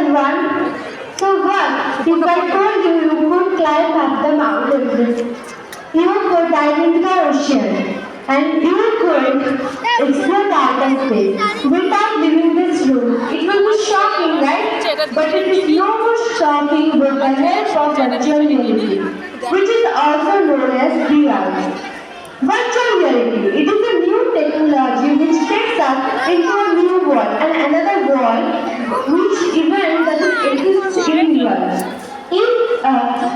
everyone. So what? If I told you you could climb up the Mount Everest, you could dive into the ocean, and you could explore outer space without leaving this room. It will be shocking, right? But it is no more shocking with the help of virtual reality, which is also known as VR. Virtual reality. It is a new technology which takes us into a new world and another world which even doesn't exist in real. In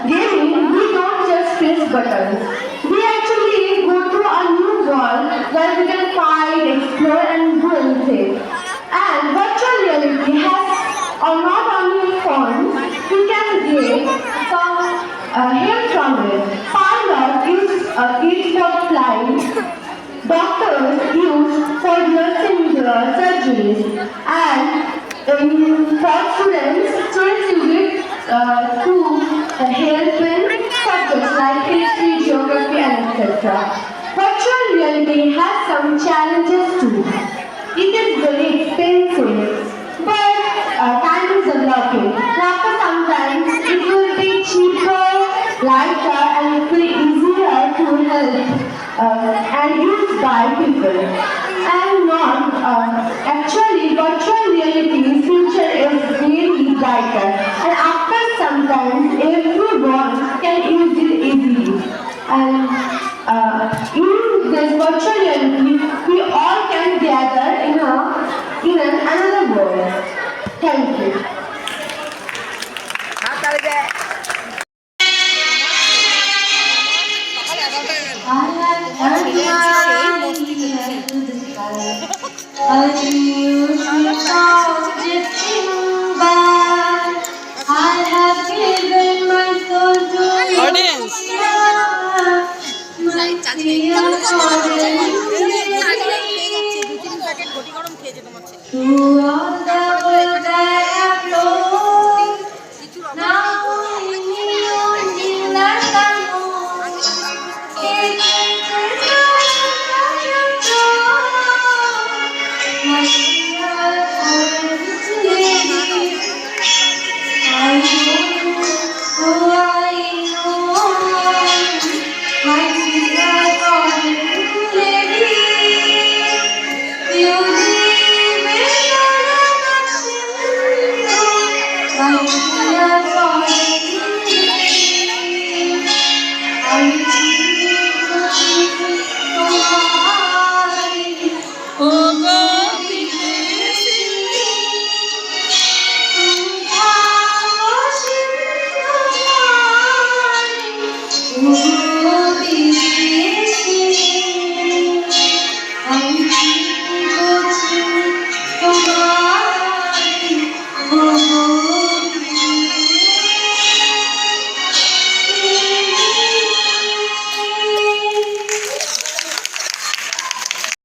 gaming, we don't just press buttons. We actually go to a new world where we can fight, explore, and do anything. And virtual reality has, or not only fun, we can gain some help from it. Pilot use it for flying. Doctors use for nursing surgeries, and for students use it to help in subjects like history, geography, and etc. Virtual reality has some challenges too. It is very expensive, but time is developing. After some time, it will be cheaper, lighter, and it will be easier to help and used by people. And not actually, virtual reality future is really brighter. And after some time, everyone can use it easily. And in this virtual reality, we all can gather in another world. Thank you. I have earned my way to the sky, but you should not drifting by. I have given my soul to you. Audience. Must be according to all the world I have known. Now in you only that I know. My